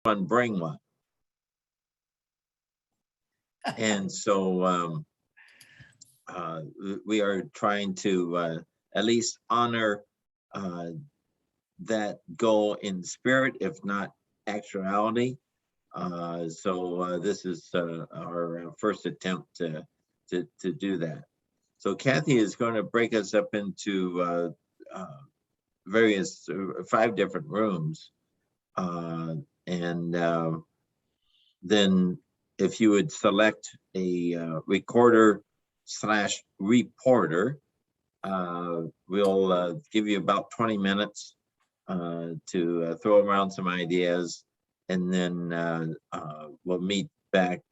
one bring one. And so we are trying to at least honor that goal in spirit, if not actuality. So this is our first attempt to do that. So Kathy is going to break us up into various 5 different rooms. And then if you would select a recorder / reporter, we'll give you about 20 minutes to throw around some ideas, and then we'll meet back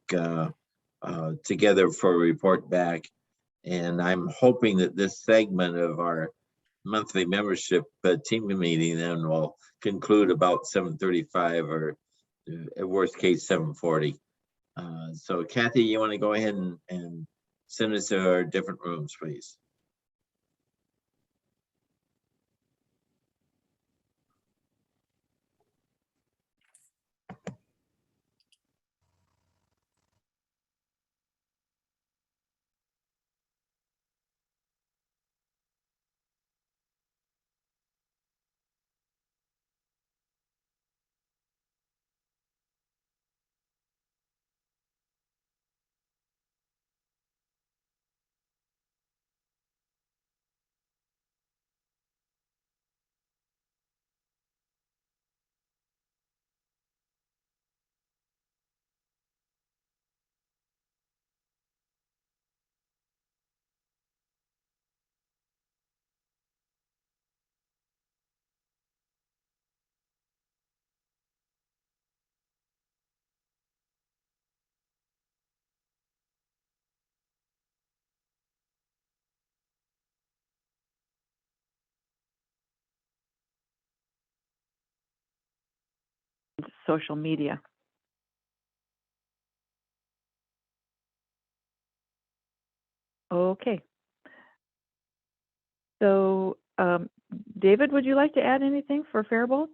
together for a report back. And I'm hoping that this segment of our monthly membership team meeting then will conclude about 7:35 or at worst case 7:40. So Kathy, you want to go ahead and send us to our different rooms, please? Social media. Okay. So, David, would you like to add anything for Faribault?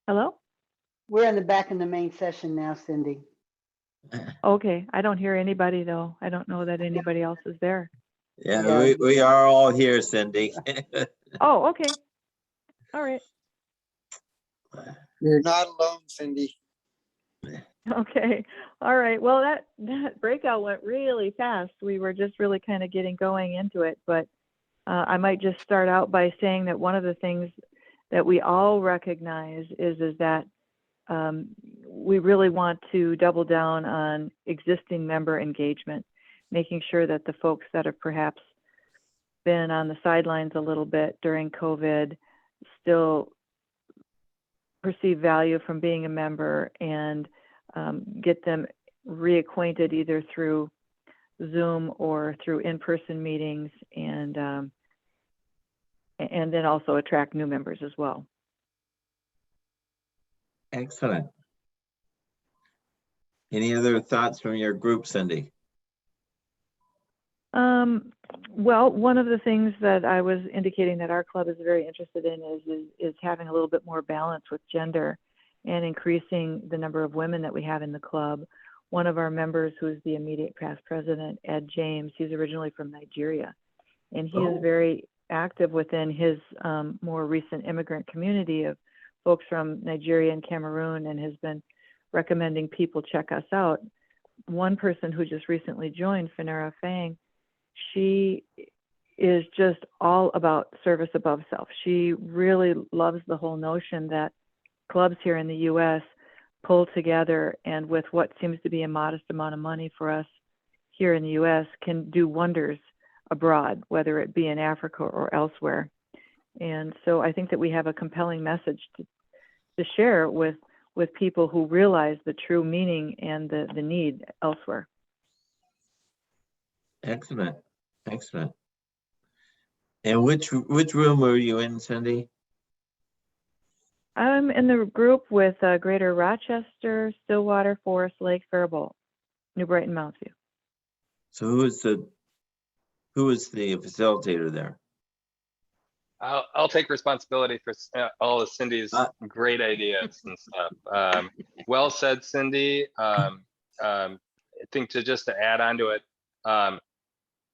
Hello? We're in the back in the main session now, Cindy. Okay, I don't hear anybody though. I don't know that anybody else is there. Yeah, we are all here, Cindy. Oh, okay. All right. You're not alone, Cindy. Okay. All right. Well, that breakout went really fast. We were just really kind of getting going into it, but I might just start out by saying that one of the things that we all recognize is that we really want to double down on existing member engagement, making sure that the folks that have perhaps been on the sidelines a little bit during COVID still perceive value from being a member, and get them reacquainted either through Zoom or through in-person meetings, and then also attract new members as well. Excellent. Any other thoughts from your group, Cindy? Well, one of the things that I was indicating that our club is very interested in is having a little bit more balance with gender and increasing the number of women that we have in the club. One of our members, who is the immediate past president, Ed James, he's originally from Nigeria, and he is very active within his more recent immigrant community of folks from Nigeria and Cameroon, and has been recommending people check us out. One person who just recently joined, Finera Fang, she is just all about service above self. She really loves the whole notion that clubs here in the U.S. pull together, and with what seems to be a modest amount of money for us here in the U.S. can do wonders abroad, whether it be in Africa or elsewhere. And so I think that we have a compelling message to share with people who realize the true meaning and the need elsewhere. Excellent, excellent. And which room were you in, Cindy? I'm in the group with Greater Rochester, Stillwater, Forest Lake, Faribault, New Brighton, Mounts View. So who is the facilitator there? I'll take responsibility for all of Cindy's great ideas and stuff. Well said, Cindy. I think to add on to it,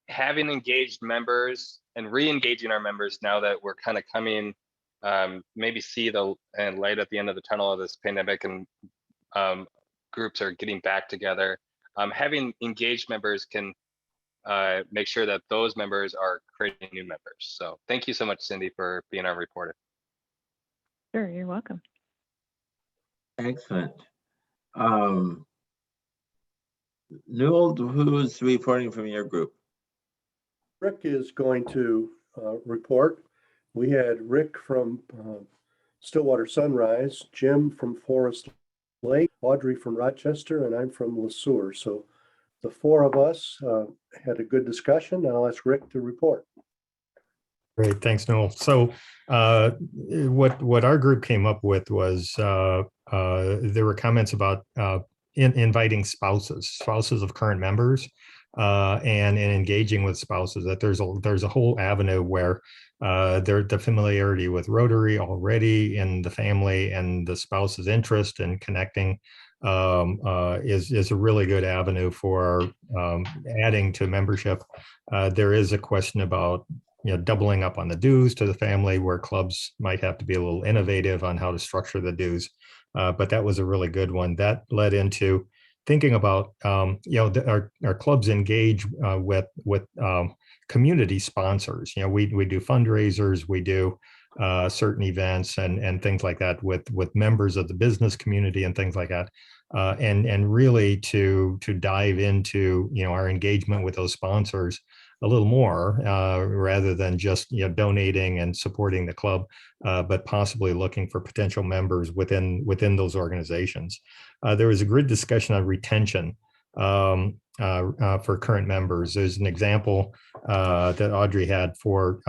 having engaged members and re-engaging our members now that we're kind of coming, maybe see the light at the end of the tunnel of this pandemic, and groups are getting back together. Having engaged members can make sure that those members are creating new members. So thank you so much, Cindy, for being our reporter. Sure, you're welcome. Excellent. Newell, who's reporting from your group? Rick is going to report. We had Rick from Stillwater Sunrise, Jim from Forest Lake, Audrey from Rochester, and I'm from LeSueur. So the four of us had a good discussion, and I'll ask Rick to report. Great, thanks, Noel. So what our group came up with was there were comments about inviting spouses of current members and engaging with spouses. That there's a whole avenue where the familiarity with Rotary already in the family and the spouse's interest in connecting is a really good avenue for adding to membership. There is a question about doubling up on the dues to the family, where clubs might have to be a little innovative on how to structure the dues. But that was a really good one. That led into thinking about, our clubs engage with community sponsors. We do fundraisers, we do certain events and things like that with members of the business community and things like that. And really to dive into, our engagement with those sponsors a little more, rather than just donating and supporting the club, but possibly looking for potential members within those organizations. There was a good discussion on retention for current members. There's an example that Audrey had for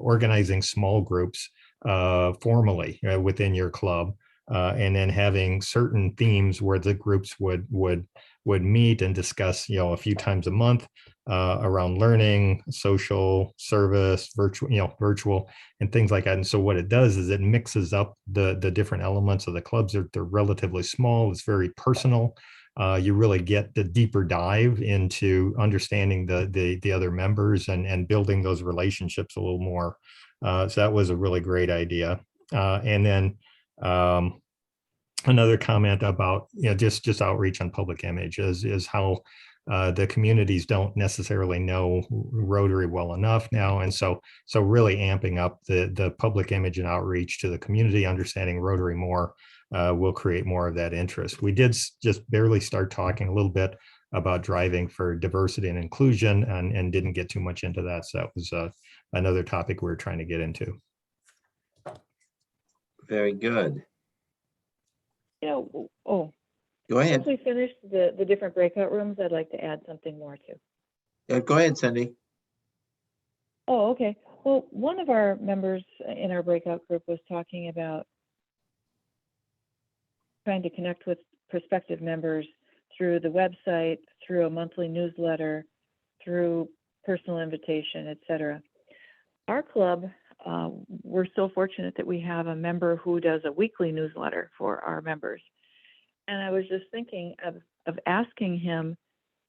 organizing small groups formally within your club, and then having certain themes where the groups would meet and discuss, a few times a month around learning, social, service, virtual, and things like that. And so what it does is it mixes up the different elements of the clubs. They're relatively small. It's very personal. You really get the deeper dive into understanding the other members and building those relationships a little more. So that was a really great idea. And then another comment about just outreach on public image is how the communities don't necessarily know Rotary well enough now, and so really amping up the public image and outreach to the community, understanding Rotary more, will create more of that interest. We did just barely start talking a little bit about driving for diversity and inclusion, and didn't get too much into that. So that was another topic we were trying to get into. Very good. Go ahead. Once we finish the different breakout rooms, I'd like to add something more too. Yeah, go ahead, Cindy. Oh, okay. Well, one of our members in our breakout group was talking about trying to connect with prospective members through the website, through a monthly newsletter, through personal invitation, etc. Our club, we're so fortunate that we have a member who does a weekly newsletter for our members. And I was just thinking of asking him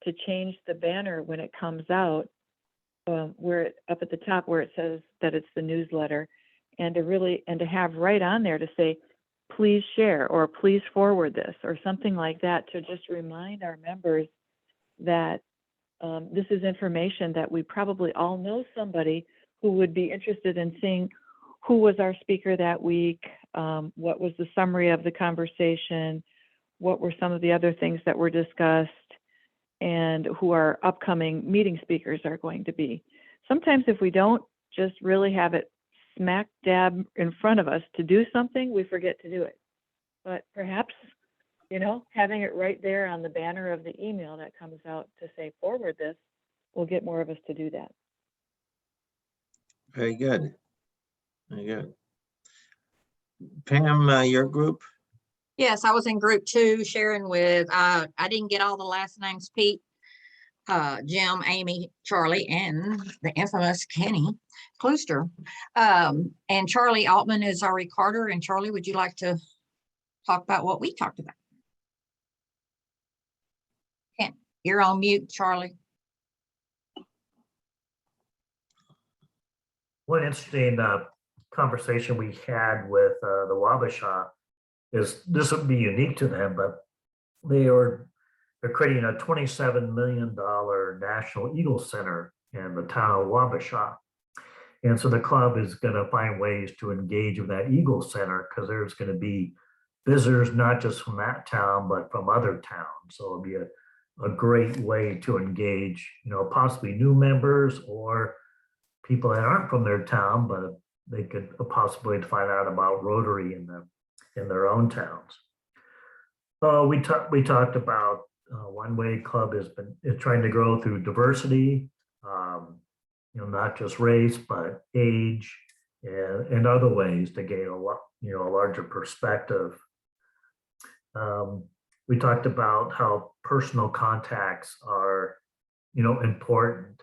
to change the banner when it comes out, where up at the top where it says that it's the newsletter, and to have right on there to say, please share or please forward this or something like that, to just remind our members that this is information that we probably all know somebody who would be interested in seeing who was our speaker that week, what was the summary of the conversation, what were some of the other things that were discussed, and who our upcoming meeting speakers are going to be. Sometimes if we don't just really have it smack dab in front of us to do something, we forget to do it. But perhaps, having it right there on the banner of the email that comes out to say forward this will get more of us to do that. Very good. Very good. Pam, your group? Yes, I was in group 2 sharing with, I didn't get all the last names, Pete. Jim, Amy, Charlie, and the infamous Kenny Klooster. And Charlie Altman is our recorder. And Charlie, would you like to talk about what we talked about? You're on mute, Charlie. One interesting conversation we had with the Wabasha is this would be unique to them, but they're creating a $27 million National Eagle Center in the town of Wabasha. And so the club is going to find ways to engage with that Eagle Center because there's going to be visitors, not just from that town, but from other towns. So it'll be a great way to engage, possibly new members or people that aren't from their town, but they could possibly find out about Rotary in their own towns. We talked about one way club is trying to grow through diversity, not just race, but age and other ways to gain a larger perspective. We talked about how personal contacts are, important,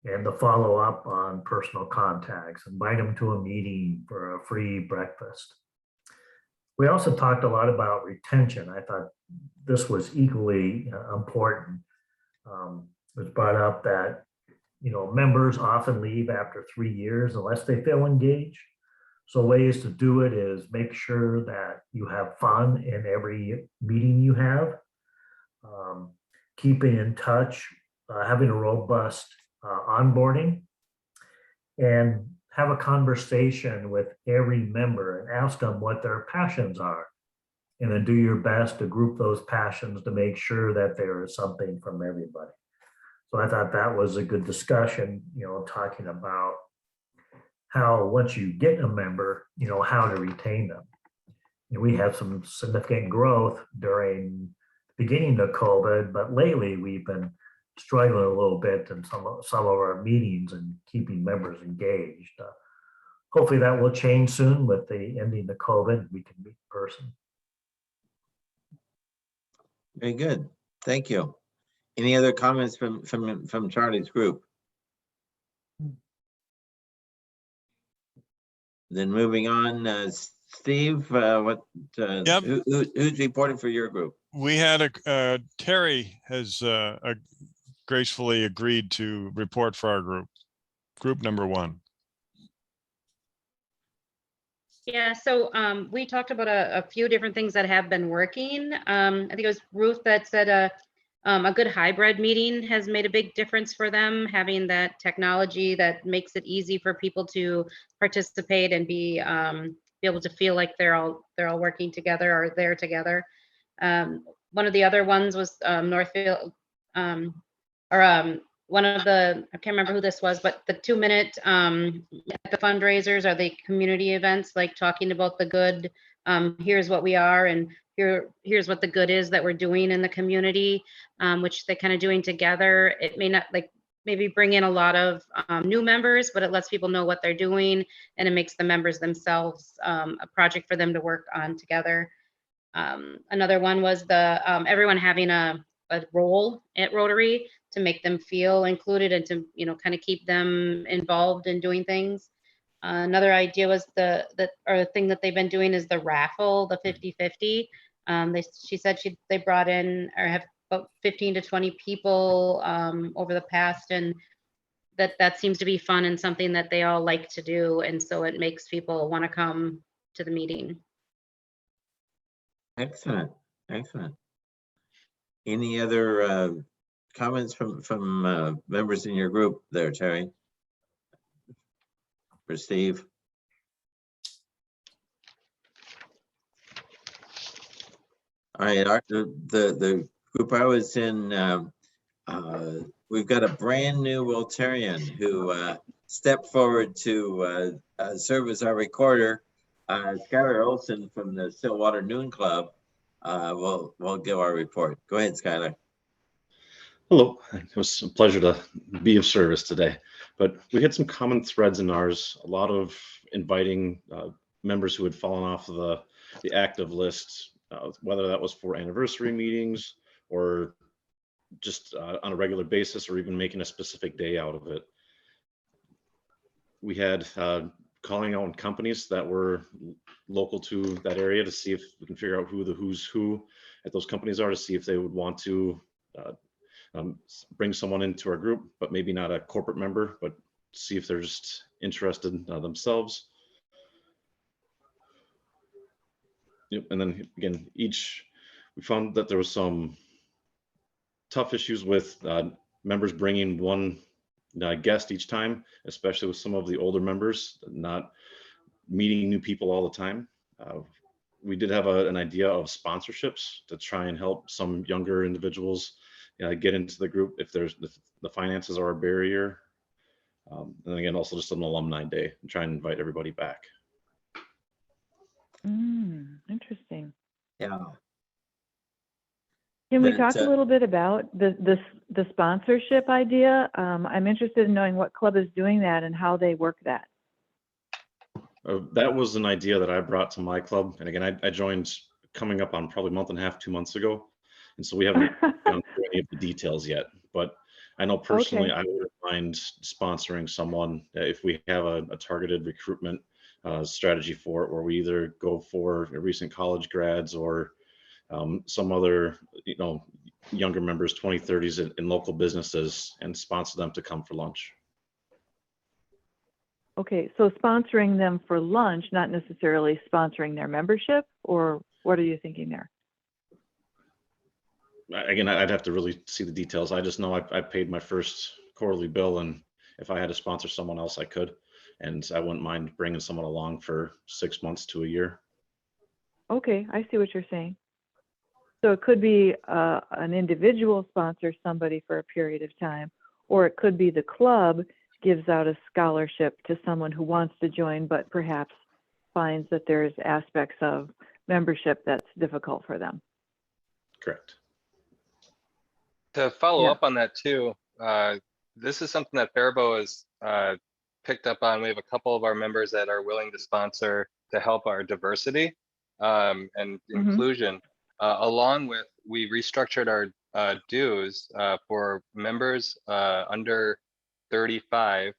and the follow up on personal contacts, invite them to a meeting for a free breakfast. We also talked a lot about retention. I thought this was equally important. It was brought up that, members often leave after 3 years unless they feel engaged. So ways to do it is make sure that you have fun in every meeting you have, keeping in touch, having a robust onboarding, and have a conversation with every member and ask them what their passions are. And then do your best to group those passions to make sure that there is something from everybody. So I thought that was a good discussion, talking about how once you get a member, how to retain them. We had some significant growth during the beginning of COVID, but lately we've been struggling a little bit in some of our meetings and keeping members engaged. Hopefully that will change soon with the ending of COVID. We can meet in person. Very good. Thank you. Any other comments from Charlie's group? Then moving on, Steve, who's reporting for your group? We had Terry has gracefully agreed to report for our group number 1. Yeah, so we talked about a few different things that have been working. I think it was Ruth that said a good hybrid meeting has made a big difference for them, having that technology that makes it easy for people to participate and be able to feel like they're all working together or they're together. One of the other ones was Northfield, one of the, I can't remember who this was, but the 2-minute the fundraisers are the community events, like talking about the good, here's what we are, and here's what the good is that we're doing in the community, which they're kind of doing together. It may not maybe bring in a lot of new members, but it lets people know what they're doing, and it makes the members themselves a project for them to work on together. Another one was the everyone having a role at Rotary to make them feel included and to kind of keep them involved in doing things. Another idea was the thing that they've been doing is the raffle, the 50-50. She said they brought in or have about 15 to 20 people over the past, and that seems to be fun and something that they all like to do, and so it makes people want to come to the meeting. Excellent. Any other comments from members in your group there, Terry? For Steve? All right, the group I was in, we've got a brand new Rotarian who stepped forward to serve as our recorder. Skylar Olson from the Stillwater Noon Club will give our report. Go ahead, Skylar. Hello, it was a pleasure to be of service today, but we had some common threads in ours, a lot of inviting members who had fallen off the active list, whether that was for anniversary meetings or just on a regular basis, or even making a specific day out of it. We had calling out companies that were local to that area to see if we can figure out who the who's who at those companies are, to see if they would want to bring someone into our group, but maybe not a corporate member, but see if they're just interested themselves. Yep. And then again, we found that there was some tough issues with members bringing one guest each time, especially with some of the older members not meeting new people all the time. We did have an idea of sponsorships to try and help some younger individuals get into the group if the finances are a barrier. And again, also just an alumni day and try and invite everybody back. Interesting. Yeah. Can we But, talk a little bit about the sponsorship idea? I'm interested in knowing what club is doing that and how they work that. That was an idea that I brought to my club. And again, I joined coming up on probably a month and a half, 2 months ago. And so we haven't gone through any of the details yet. But I know personally, Okay. I wouldn't mind sponsoring someone if we have a targeted recruitment strategy for it, where we either go for recent college grads or some other, younger members, 20s, 30s in local businesses, and sponsor them to come for lunch. Okay, so sponsoring them for lunch, not necessarily sponsoring their membership, or what are you thinking there? Again, I'd have to really see the details. I just know I paid my first quarterly bill, and if I had to sponsor someone else, I could. And I wouldn't mind bringing someone along for 6 months to a year. Okay, I see what you're saying. So it could be an individual sponsor somebody for a period of time, or it could be the club gives out a scholarship to someone who wants to join, but perhaps finds that there's aspects of membership that's difficult for them. Correct. To follow Yeah. up on that too, this is something that Faribault has picked up on. We have a couple of our members that are willing to sponsor to help our diversity and inclusion. Along with, we restructured our dues for members under 35.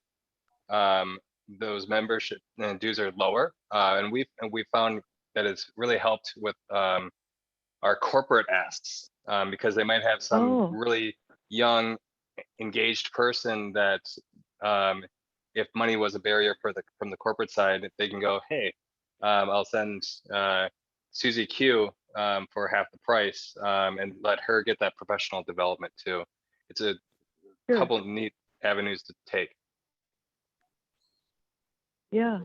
Those membership dues are lower, and we found that it's really helped with our corporate asks, because they might have some really young, engaged person that if money was a barrier from the corporate side, they can go, hey, I'll send Susie Q for half the price, and let her get that professional development too. It's a couple neat avenues to take. Yeah,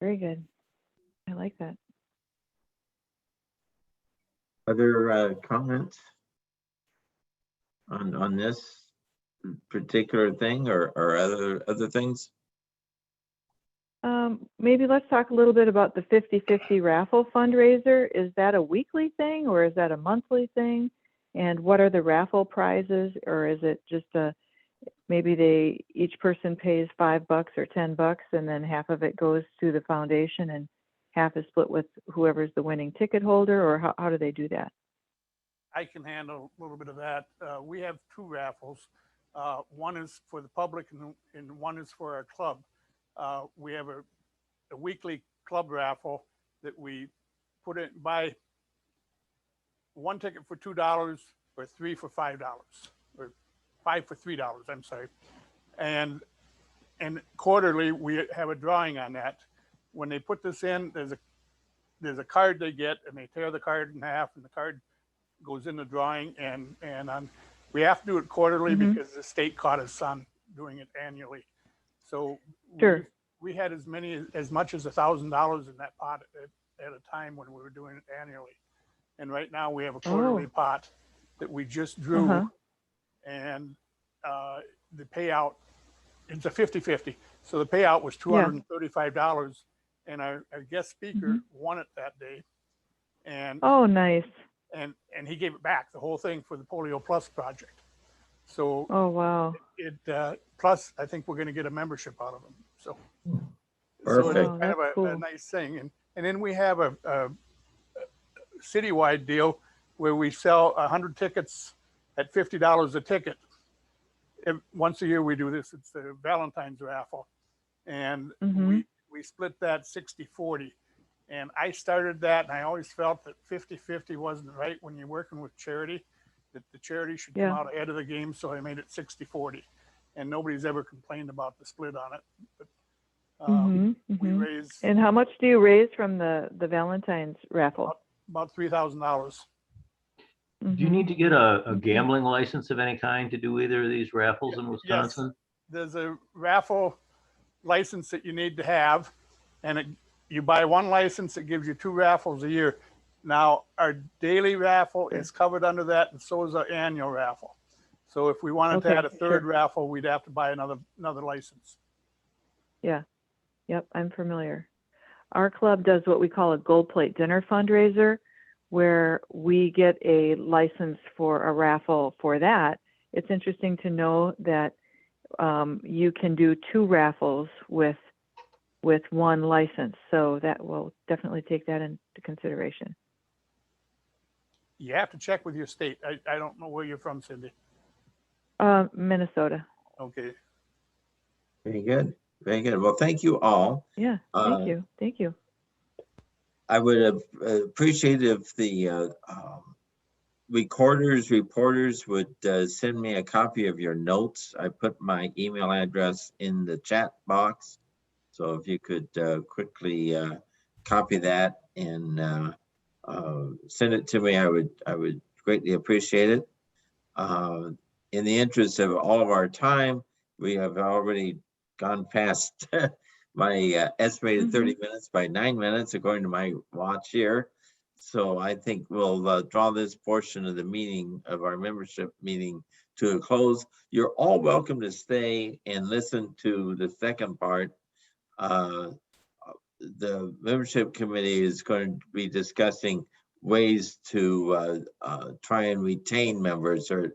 very good. I like that. Other comments on this particular thing, or other things? Maybe let's talk a little bit about the 50/50 raffle fundraiser. Is that a weekly thing, or is that a monthly thing? And what are the raffle prizes, or is it just maybe each person pays $5 or $10, and then half of it goes to the foundation and half is split with whoever's the winning ticket holder, or how do they do that? I can handle a little bit of that. We have two raffles. One is for the public and one is for our club. We have a weekly club raffle that we put in, buy one ticket for $2 or 3 for $5, or 5 for $3, I'm sorry. And quarterly, we have a drawing on that. When they put this in, there's a card they get, and they tear the card in half, and the card goes in the drawing, and we have to do it quarterly because the state caught us on doing it annually. So we had as much as $1,000 in that pot at a time when we were doing it annually. And right now we have a quarterly pot that we just drew, and the payout, it's a 50/50. So the payout was $235, and our guest speaker won it that day. And nice. And he gave it back, the whole thing, for the Polio Plus project. So wow. It plus I think we're going to get a membership out of them. So Perfect. it's kind of a nice thing. And then we have a citywide deal where we sell 100 tickets at $50 a ticket. Once a year we do this. It's the Valentine's raffle. And Mhm. we split that 60-40. And I started that, and I always felt that 50-50 wasn't right when you're working with charity, that the charity should come Yeah. out ahead of the game, so I made it 60-40. And nobody's ever complained about the split on it. But, Mhm. we Mhm. raise And how much do you raise from the Valentine's raffle? about $3,000. Do you Mhm. need to get a Mhm. gambling license of any kind to do either of these raffles in Yes, Wisconsin? there's a raffle license that you need to have, and you buy one license, it gives you 2 raffles a year. Now, our daily raffle is covered under that, and so is our annual raffle. So if we wanted to Okay, add a third sure. raffle, we'd have to buy another license. Yeah. Yep, I'm familiar. Our club does what we call a gold plate dinner fundraiser, where we get a license for a raffle for that. It's interesting to know that you can do 2 raffles with one license. So that will definitely take that into consideration. You have to check with your state. I don't know where you're from, Cindy. Minnesota. Okay. Very good. Very good. Well, thank you all. Yeah, thank you. Thank you. I would have appreciated if the reporters would send me a copy of your notes. I put my email address in the chat box. So if you could quickly copy that and send it to me, I would greatly appreciate it. In the interest of all of our time, we have already gone past my estimated 30 minutes by 9 minutes, according to my watch here. So I think we'll draw this portion of the meeting, of our membership meeting, to a close. You're all welcome to stay and listen to the second part. The membership committee is going to be discussing ways to try and retain members, or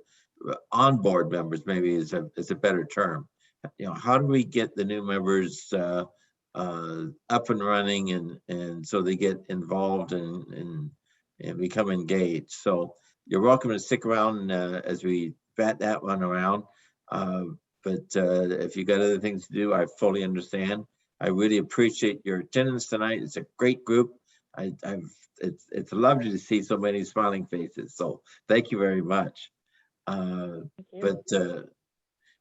onboard members, maybe is a better term. You know, how do we get the new members up and running, and so they get involved and become engaged? So you're welcome to stick around as we bat that one around. But if you got other things to do, I fully understand. I really appreciate your attendance tonight. It's a great group. It's lovely to see so many smiling faces. So thank you very much. But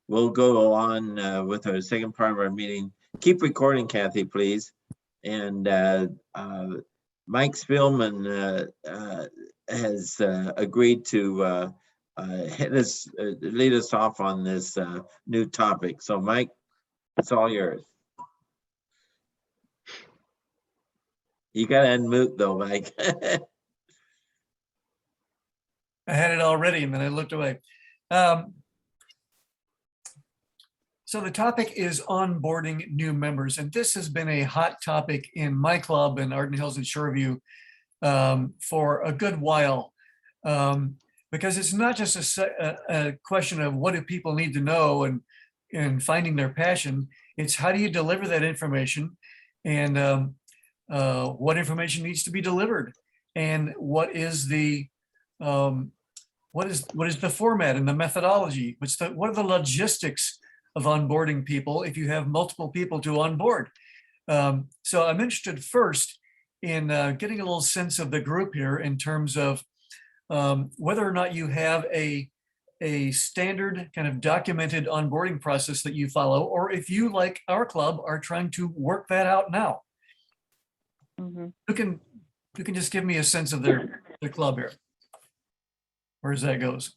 we'll go on with our second part of our meeting. Keep recording, Kathy, please. And Mike Spielman has agreed to lead us off on this new topic. So Mike, it's all yours. You got to unmute though, Mike. I had it already and then I looked away. So the topic is onboarding new members. And this has been a hot topic in my club in Arden Hills and Shoreview for a good while. Because it's not just a question of what do people need to know and finding their passion. It's how do you deliver that information, and what information needs to be delivered, and what is the format and the methodology? What are the logistics of onboarding people if you have multiple people to onboard? So I'm interested first in getting a little sense of the group here in terms of whether or not you have a standard kind of documented onboarding process that you follow, or if you, like our club, are trying to work that out now. You can just give me a sense of the club here, where that goes.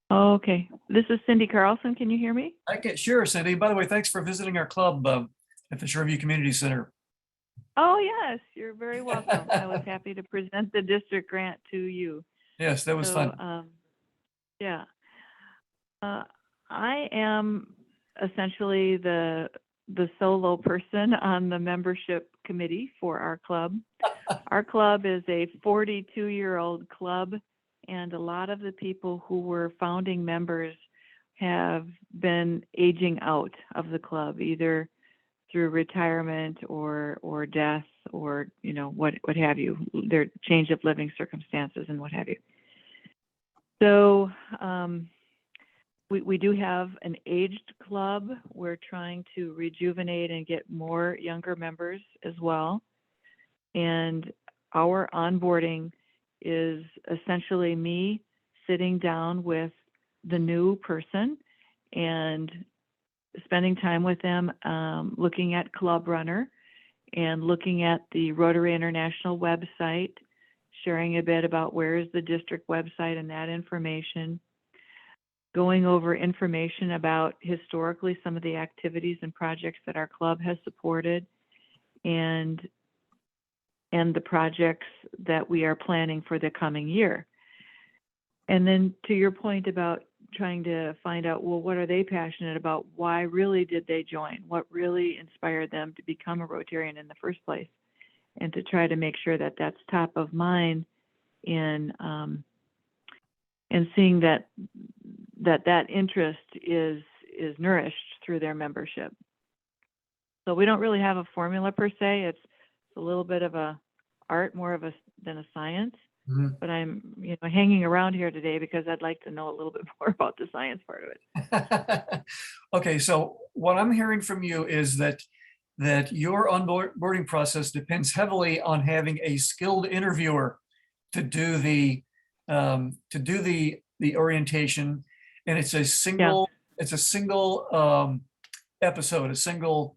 Okay, this is Cindy Carlson. Can you hear me? Sure, Cindy. By the way, thanks for visiting our club at the Shoreview Community Center. Oh, yes, you're very welcome. I was happy to present the district grant to you. Yes, that was fun. Yeah. I am essentially the solo person on the membership committee for our club. Our club is a 42-year-old club, and a lot of the people who were founding members have been aging out of the club, either through retirement or death, or what have you, their change of living circumstances and what have you. So we do have an aged club. We're trying to rejuvenate and get more younger members as well. And our onboarding is essentially me sitting down with the new person and spending time with them, looking at Club Runner and looking at the Rotary International website, sharing a bit about where is the district website and that information, going over information about historically some of the activities and projects that our club has supported, and the projects that we are planning for the coming year. And then to your point about trying to find out, well, what are they passionate about? Why really did they join? What really inspired them to become a Rotarian in the first place? And to try to make sure that that's top of mind in seeing that interest is nourished through their membership. So we don't really have a formula per se. It's a little bit of a art, more than a science. Mhm. But I'm hanging around here today because I'd like to know a little bit more about the science part of it. Okay, so what I'm hearing from you is that your onboarding process depends heavily on having a skilled interviewer to do the orientation, and it's a single episode, a single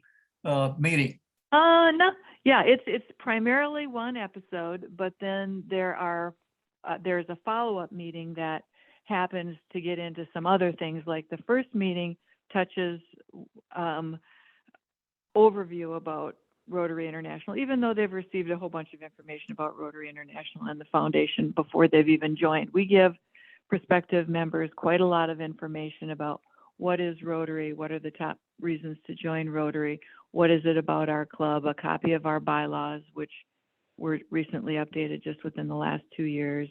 meeting. No, yeah, it's primarily one episode, but then there's a follow-up meeting that happens to get into some other things. Like the first meeting touches overview about Rotary International, even though they've received a whole bunch of information about Rotary International and the foundation before they've even joined. We give prospective members quite a lot of information about what is Rotary, what are the top reasons to join Rotary, what is it about our club, a copy of our bylaws, which were recently updated just within the last 2 years,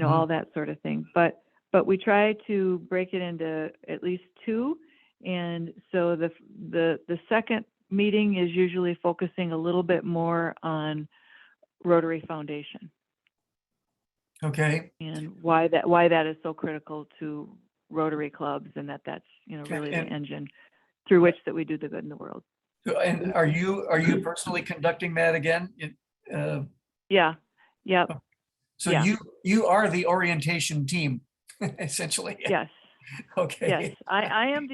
all that sort of thing. But we try to break it into at least two. And so the second meeting is usually focusing a little bit more on Rotary Foundation. Okay. And why that is so critical to Rotary clubs, and that's really the engine through which that we do the good in the world. And are you personally conducting that again? Yeah. Yep. So yeah. you are the orientation team, essentially. Yes. Okay. Yes, I am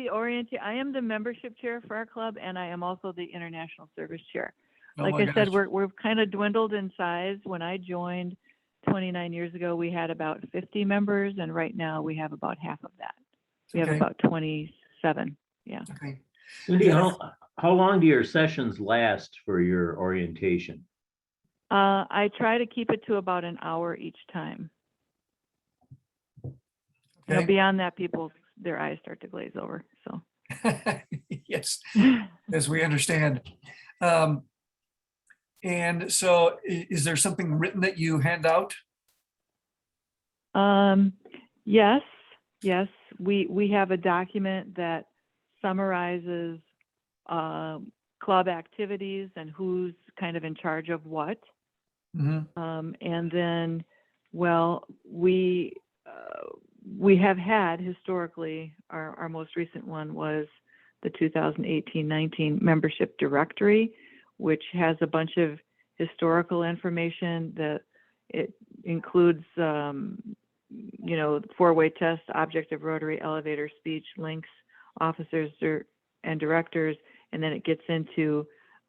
the membership chair for our club, and I am also the international service chair. Like I said, we're kind of dwindled in size. When I joined 29 years ago, we had about 50 members, and right now we have about half of that. We have about 27. Yeah. Okay. Cindy, how long do your sessions last for your orientation? I try to keep it to about an hour each time. Okay. Beyond that, their eyes start to glaze over. So. Yes, as we understand. And so is there something written that you hand out? Yes. We have a document that summarizes club activities and who's kind of in charge of what. Mm-hmm. And then, we have had historically, our most recent one was the 2018-19 membership directory, which has a bunch of historical information that it includes, four-way test, object of Rotary, elevator speech, links, officers and directors, and then it gets into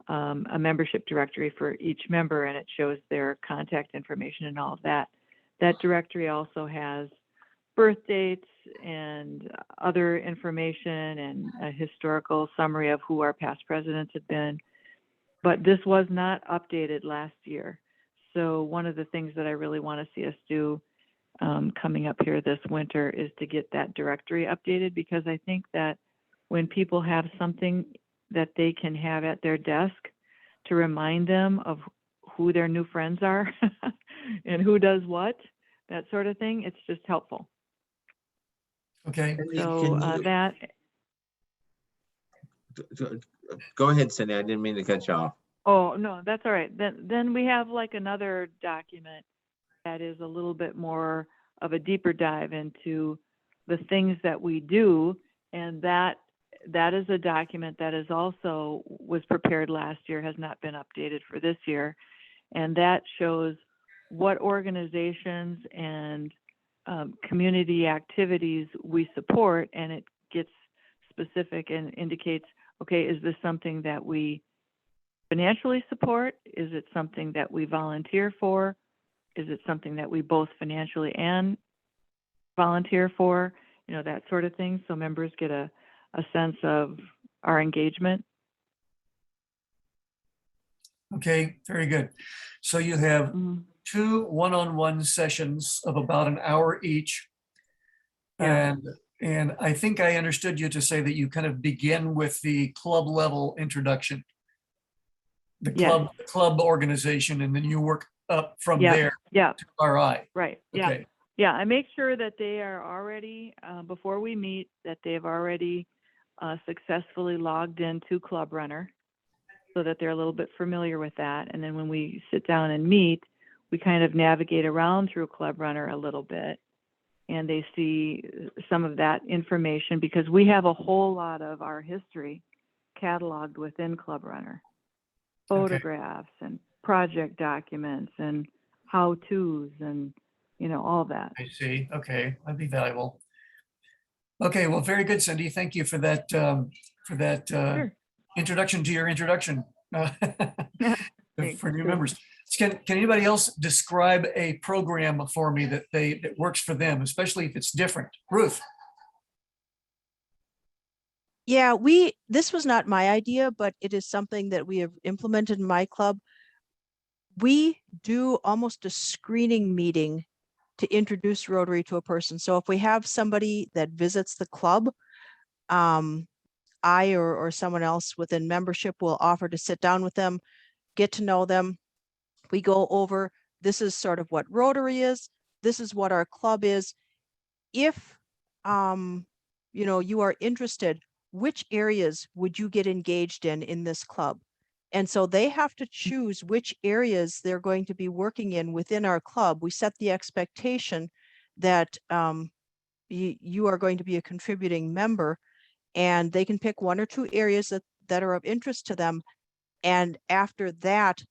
a membership directory for each member, and it shows their contact information and all of that. That directory also has birth dates and other information and a historical summary of who our past presidents have been. But this was not updated last year. So one of the things that I really want to see us do coming up here this winter is to get that directory updated, because I think that when people have something that they can have at their desk to remind them of who their new friends are and who does what, that sort of thing, it's just helpful. Okay. So Go ahead, Cindy. I didn't mean to cut you off. Oh, no, that's all right. Then we have like another document that is a little bit more of a deeper dive into the things that we do. And that is a document that is also was prepared last year, has not been updated for this year. And that shows what organizations and community activities we support, and it gets specific and indicates, okay, is this something that we financially support? Is it something that we volunteer for? Is it something that we both financially and volunteer for? You know, that sort of thing. So members get a sense of our engagement. Okay, very good. So you have Mhm. 2 one-on-one sessions of about an hour each. Yeah. And I think I understood you to say that you kind of begin with the club level introduction. The Yes. club organization, and then you work up from Yeah. there Yeah. to RI. Right. Yeah. Okay. Yeah. I make sure that they are already, before we meet, that they've already successfully logged into Club Runner, so that they're a little bit familiar with that. And then when we sit down and meet, we kind of navigate around through Club Runner a little bit, and they see some of that information, because we have a whole lot of our history cataloged within Club Runner. Photographs and project documents and how-tos and, you know, all that. I see. Okay, that'd be valuable. Okay, well, very good, Cindy. Thank you for that, Sure. introduction to your introduction Thanks. for new members. Can anybody else describe a program for me that works for them, especially if it's different? Ruth? Yeah, this was not my idea, but it is something that we have implemented in my club. We do almost a screening meeting to introduce Rotary to a person. So if we have somebody that visits the club, I or someone else within membership will offer to sit down with them, get to know them. We go over, this is sort of what Rotary is, this is what our club is. If you are interested, which areas would you get engaged in this club? And so they have to choose which areas they're going to be working in within our club. We set the expectation that you are going to be a contributing member, and they can pick 1 or 2 areas that are of interest to them. And after that,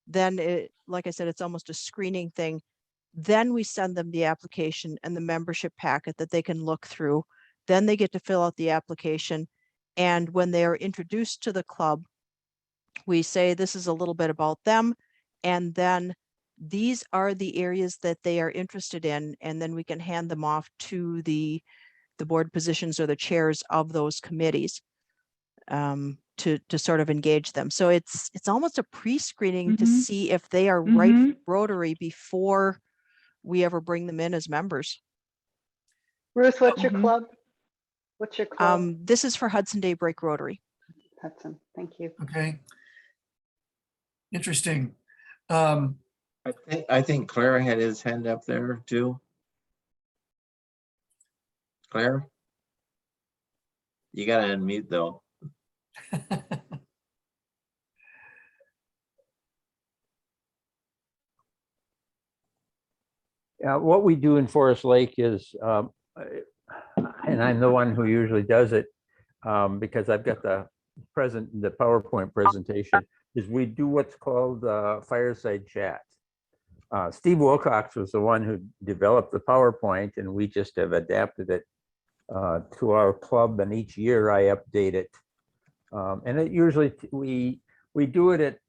then like I said, it's almost a screening thing. Then we send them the application and the membership packet that they can look through. Then they get to fill out the application. And when they are introduced to the club, we say this is a little bit about them. And then these are the areas that they are interested in. And then we can hand them off to the board positions or the chairs of those committees to sort of engage them. So it's almost a pre-screening to see if they are right for Rotary before we ever bring them in as members. Ruth, what's your club? What's your club? This is for Hudson Daybreak Rotary. Hudson, thank you. Okay. Interesting. I think Claire had his hand up there too. Claire? You gotta unmute though. What we do in Forest Lake is, and I'm the one who usually does it because I've got the PowerPoint presentation, is we do what's called Fireside Chat. Steve Wilcox was the one who developed the PowerPoint, and we just have adapted it to our club, and each year I update it. And it usually, we do it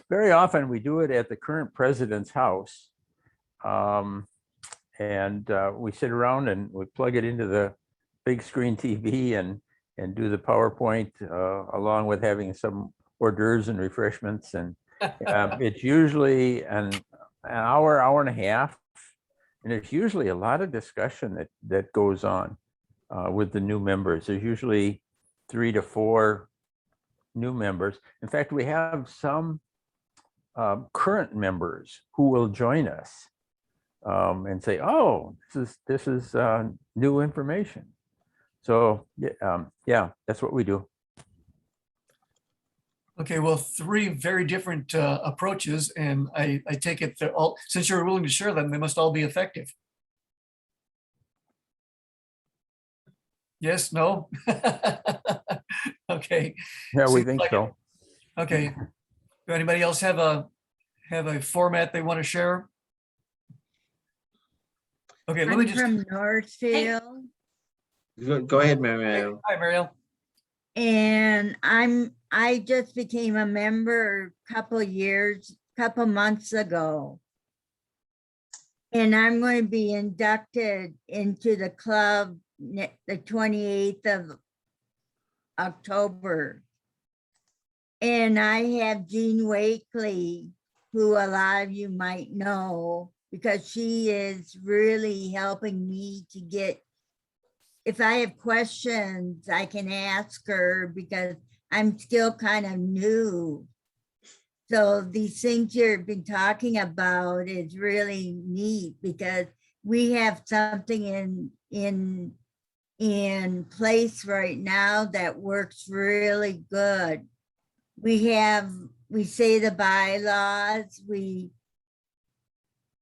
very often we do it at the current president's house. And we sit around and we plug it into the big screen TV and do the PowerPoint along with having some hors d'oeuvres and refreshments. And it's usually an hour and a half. And there's usually a lot of discussion that goes on with the new members. There's usually 3 to 4 new members. In fact, we have some current members who will join us and say, "Oh, this is new information." So yeah, that's what we do. Okay, well, 3 very different approaches, and I take it that since you're willing to share them, they must all be effective. Yes, no? Okay. Yeah, we Seems think like it. so. Okay. Do anybody else have a format they want to share? Okay, let me I'm just, from Northfield Go ahead, Mary. hi, Mariel. and I just became a member a couple months ago. And I'm going to be inducted into the club the 28th of October. And I have Jean Wakely, who a lot of you might know, because she is really helping me to get, if I have questions, I can ask her because I'm still kind of new. So these things you've been talking about is really neat because we have something in place right now that works really good. We say the bylaws,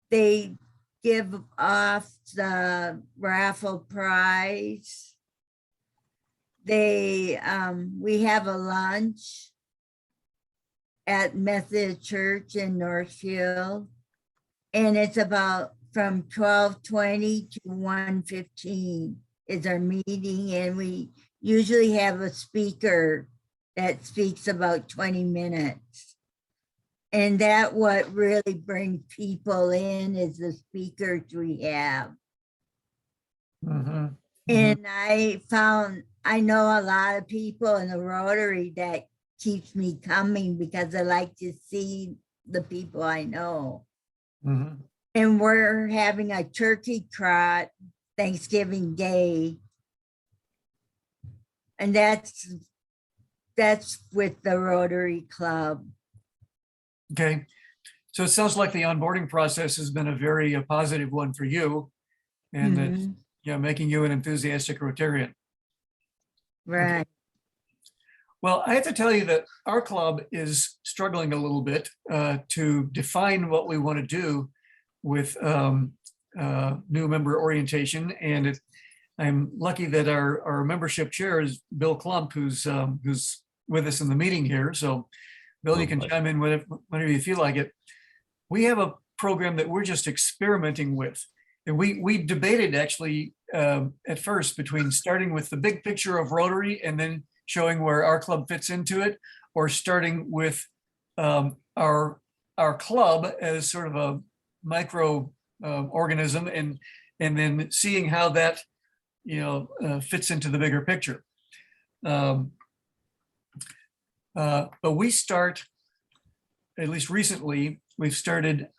they give off the raffle prize. We have a lunch at Methodist Church in Northfield. And it's about from 12:20 to 1:15 is our meeting. And we usually have a speaker that speaks about 20 minutes. And that what really brings people in is the speakers we have. Mhm. And I know a lot of people in the Rotary that keeps me coming because I like to see the people I know. Mhm. And we're having a turkey trot Thanksgiving Day. And that's with the Rotary Club. Okay. So it sounds like the onboarding process has been a very positive one for you and it's, making you an enthusiastic Rotarian. Right. Well, I have to tell you that our club is struggling a little bit to define what we want to do with new member orientation. And I'm lucky that our membership chair is Bill Klump, who's with us in the meeting here. So Bill, you can chime in whenever you feel like it. We have a program that we're just experimenting with. And we debated actually at first between starting with the big picture of Rotary and then showing where our club fits into it, or starting with our club as sort of a micro organism and then seeing how that fits into the bigger picture. But we start, at least recently, we've started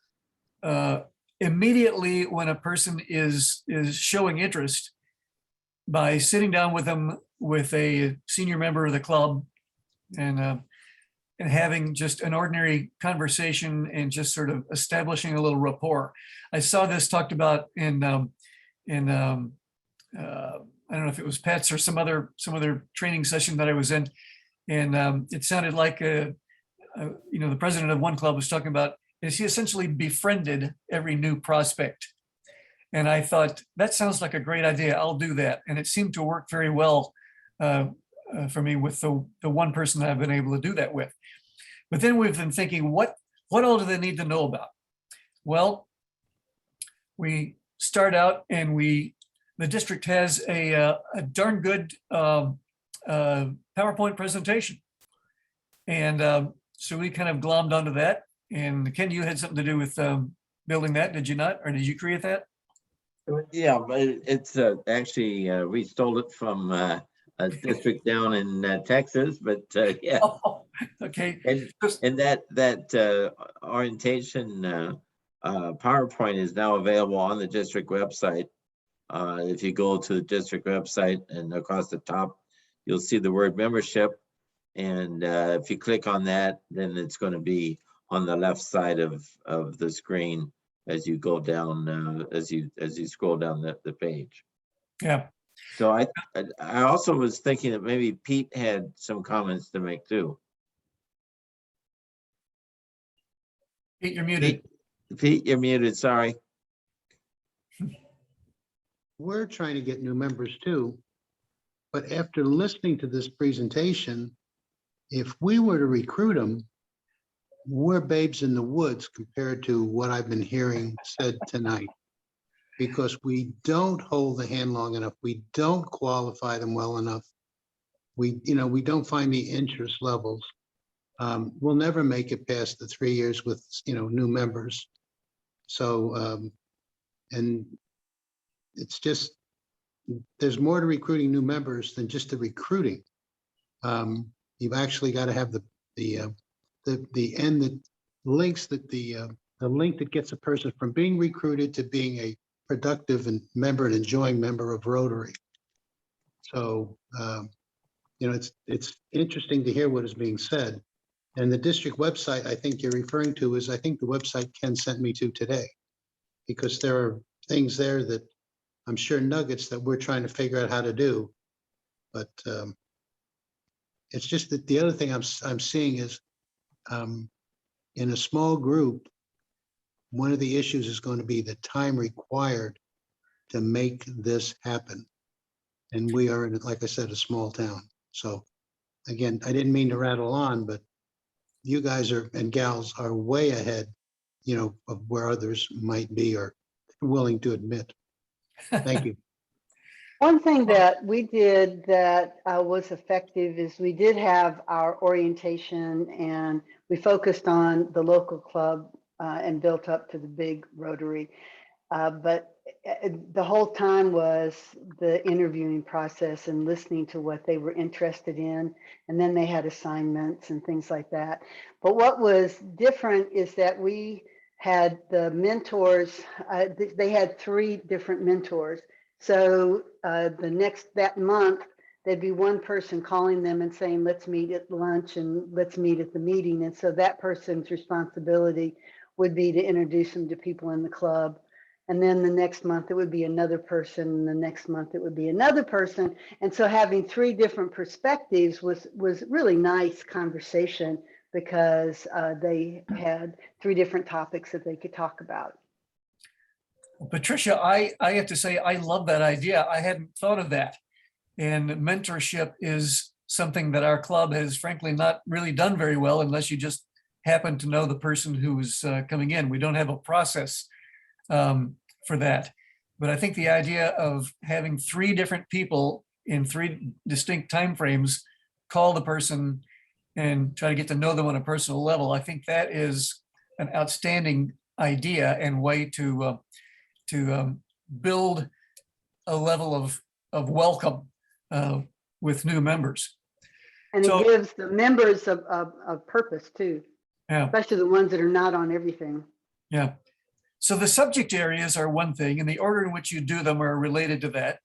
immediately when a person is showing interest by sitting down with them with a senior member of the club and having just an ordinary conversation and just sort of establishing a little rapport. I saw this talked about in I don't know if it was Pets or some other training session that I was in, and it sounded like the president of one club was talking about is he essentially befriended every new prospect. And I thought, that sounds like a great idea. I'll do that. And it seemed to work very well for me with the one person that I've been able to do that with. But then we've been thinking, what all do they need to know about? Well, we start out and the district has a darn good PowerPoint presentation. And so we kind of glommed onto that. And Ken, you had something to do with building that, did you not? Or did you create that? Yeah, but it's actually, we stole it from a district down in Texas, but yeah. Oh, okay. And that orientation PowerPoint is now available on the district website. If you go to the district website and across the top, you'll see the word membership. And if you click on that, then it's going to be on the left side of the screen as you go down, as you scroll down the page. Yeah. So I also was thinking that maybe Pete had some comments to make too. Pete, you're muted. Pete, you're muted, sorry. We're trying to get new members too. But after listening to this presentation, if we were to recruit them, we're babes in the woods compared to what I've been hearing said tonight. Because we don't hold the hand long enough. We don't qualify them well enough. We don't find the interest levels. We'll never make it past the 3 years with, new members. So, and it's just, there's more to recruiting new members than just the recruiting. You've actually got to have the end that links that the link that gets a person from being recruited to being a productive and enjoying member of Rotary. So, it's interesting to hear what is being said. And the district website I think you're referring to is, I think the website Ken sent me to today, because there are things there that I'm sure nuggets that we're trying to figure out how to do. But it's just that the other thing I'm seeing is in a small group, one of the issues is going to be the time required to make this happen. And we are in, like I said, a small town. So again, I didn't mean to rattle on, but you guys and gals are way ahead, of where others might be or willing to admit. Thank you. One thing that we did that was effective is we did have our orientation, and we focused on the local club and built up to the big Rotary. But the whole time was the interviewing process and listening to what they were interested in. And then they had assignments and things like that. But what was different is that we had the mentors, they had 3 different mentors. So that month, there'd be one person calling them and saying, let's meet at lunch and let's meet at the meeting. And so that person's responsibility would be to introduce them to people in the club. And then the next month it would be another person, and the next month it would be another person. And so having 3 different perspectives was really nice conversation, because they had 3 different topics that they could talk about. Patricia, I have to say, I love that idea. I hadn't thought of that. And mentorship is something that our club has frankly not really done very well, unless you just happen to know the person who's coming in. We don't have a process for that. But I think the idea of having 3 different people in 3 distinct timeframes call the person and try to get to know them on a personal level, I think that is an outstanding idea and way to build a level of welcome with new members. And it gives the members a purpose too, especially the ones that are not on everything. Yeah. So the subject areas are one thing, and the order in which you do them are related to that.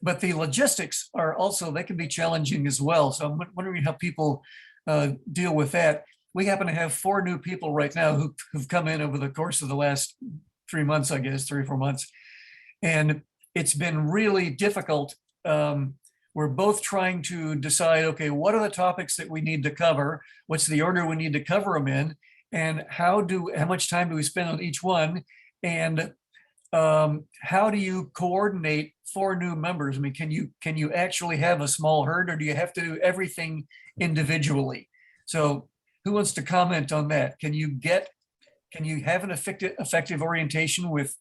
But the logistics are also, they can be challenging as well. So I'm wondering how people deal with that. We happen to have 4 new people right now who've come in over the course of the last 3 months, I guess, 3 or 4 months. And it's been really difficult. We're both trying to decide, okay, what are the topics that we need to cover? What's the order we need to cover them in? And how much time do we spend on each one? And how do you coordinate 4 new members? I mean, can you actually have a small herd, or do you have to do everything individually? So who wants to comment on that? Can you have an effective orientation with,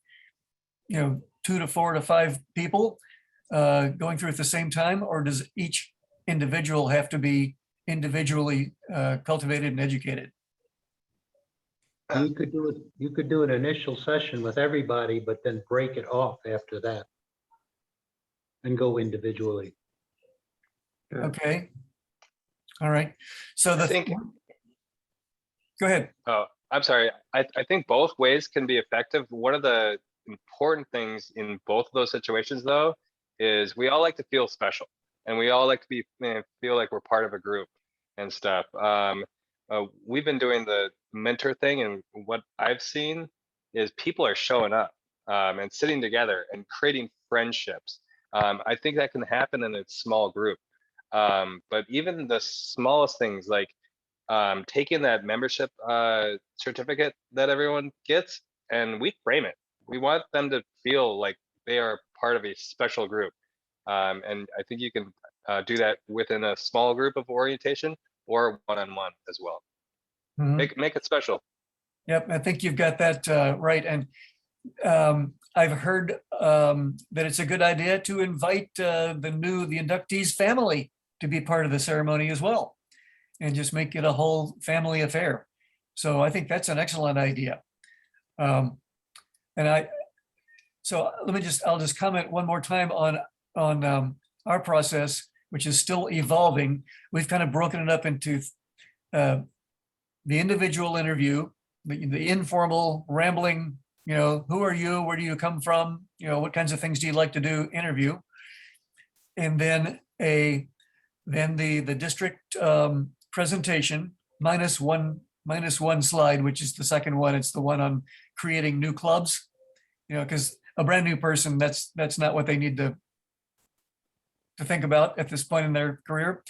2 to 4 to 5 people going through at the same time, or does each individual have to be individually cultivated and educated? You could do an initial session with everybody, but then break it off after that and go individually. Okay. All right. So go ahead. Oh, I'm sorry. I think both ways can be effective. One of the important things in both of those situations, though, is we all like to feel special, and we all like to feel like we're part of a group and stuff. We've been doing the mentor thing, and what I've seen is people are showing up and sitting together and creating friendships. I think that can happen in a small group. But even the smallest things, like taking that membership certificate that everyone gets, and we frame it. We want them to feel like they are part of a special group. And I think you can do that within a small group of orientation or one-on-one as well. Mhm. Make it special. Yep, I think you've got that right. And I've heard that it's a good idea to invite the inductees' family to be part of the ceremony as well, and just make it a whole family affair. So I think that's an excellent idea. So I'll just comment one more time on our process, which is still evolving. We've kind of broken it up into the individual interview, the informal rambling, who are you, where do you come from, what kinds of things do you like to do interview, and then the district presentation minus one slide, which is the second one. It's the one on creating new clubs, because a brand new person, that's not what they need to think about at this point in their career.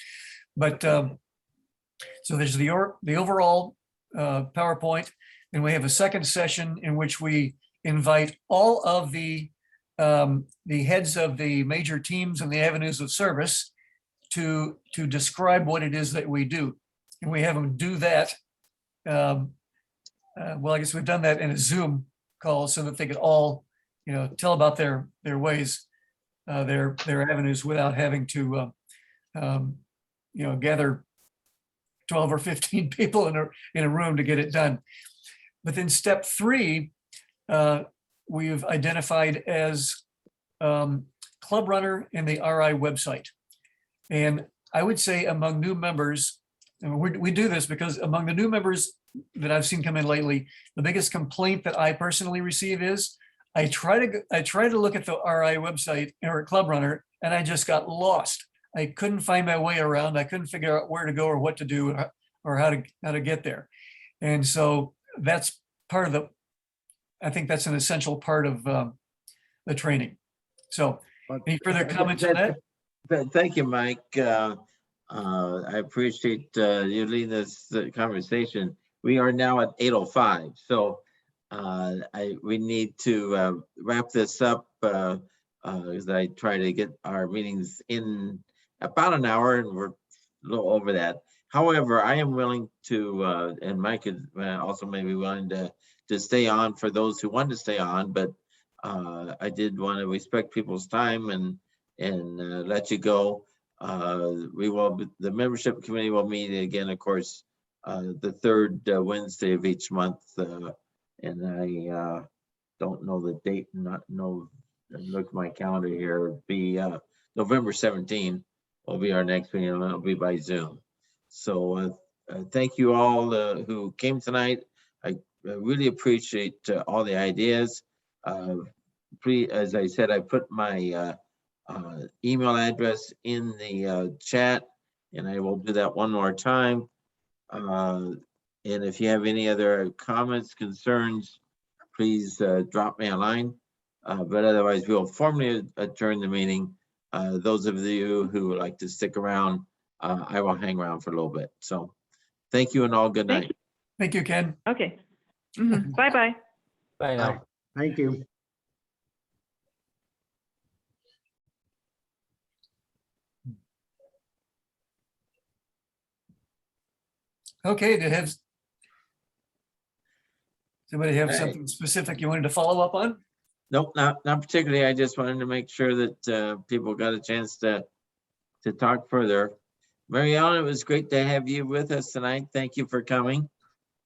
But so there's the overall PowerPoint, and we have a second session in which we invite all of the heads of the major teams and the avenues of service to describe what it is that we do. And we have them do that. Well, I guess we've done that in a Zoom call so that they could all, tell about their ways, their avenues, without having to, gather 12 or 15 people in a room to get it done. But then step 3, we've identified as Club Runner and the RI website. And I would say among new members, and we do this because among the new members that I've seen come in lately, the biggest complaint that I personally receive is I try to look at the RI website or Club Runner, and I just got lost. I couldn't find my way around. I couldn't figure out where to go or what to do or how to get there. And so that's part of I think that's an essential part of the training. So any further comments on that? Thank you, Mike. I appreciate you leading this conversation. We are now at 8:05, so we need to wrap this up as I try to get our meetings in about an hour, and we're a little over that. However, I am willing to, and Mike is also maybe willing to stay on for those who want to stay on, but I did want to respect people's time and let you go. The membership committee will meet again, of course, the third Wednesday of each month. And I don't know the date, look at my calendar here. It'll be November 17 will be our next meeting, and it'll be by Zoom. So thank you all who came tonight. I really appreciate all the ideas. Please, as I said, I put my email address in the chat, and I will do that one more time. And if you have any other comments, concerns, please drop me a line. But otherwise, we'll formally adjourn the meeting. Those of you who would like to stick around, I will hang around for a little bit. So thank you and all good night. Thank you, Ken. Okay. Bye-bye. Bye now. Thank you. Okay, somebody have something specific you wanted to follow up on? Nope, not particularly. I just wanted to make sure that people got a chance to talk further. Mary Ellen, it was great to have you with us tonight. Thank you for coming.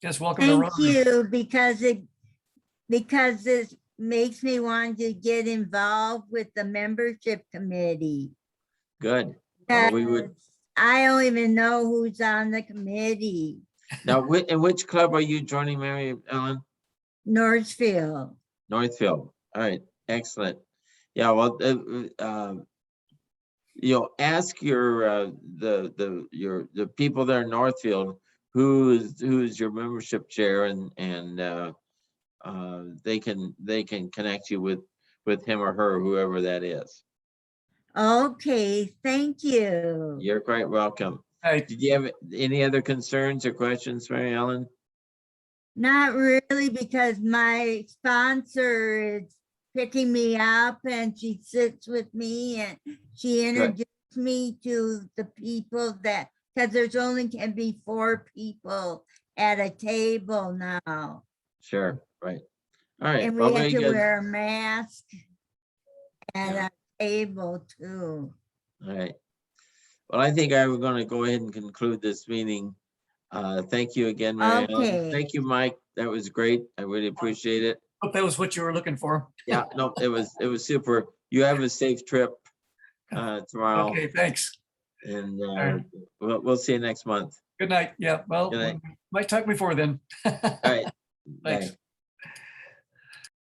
Yes, welcome to Thank Rotary. you, because it makes me want to get involved with the membership committee. Good. Well, we would. I don't even know who's on the committee. Now, in which club are you joining, Mary Ellen? Northfield. Northfield. All right, excellent. Yeah, well, ask the people there in Northfield who is your membership chair, and they can connect you with him or her, whoever that is. Okay, thank you. You're quite welcome. Right. Did you have any other concerns or questions, Mary Ellen? Not really, because my sponsor is picking me up, and she sits with me, and she introduced me to the people that, because there's only can be 4 people at a table now. Sure, right. All right. And Well, we have very to good. wear a mask at Yeah. a table too. All right. Well, I think I was going to go ahead and conclude this meeting. Thank you again, Mary Ellen. Okay. Thank you, Mike. That was great. I really appreciate it. Hope that was what you were looking for. Yeah, no, it was super. You have a safe trip tomorrow, Okay, thanks. and right. we'll see you next month. Good night. Yeah, well, Good night. we might talk before then. All right. Thanks. Bye.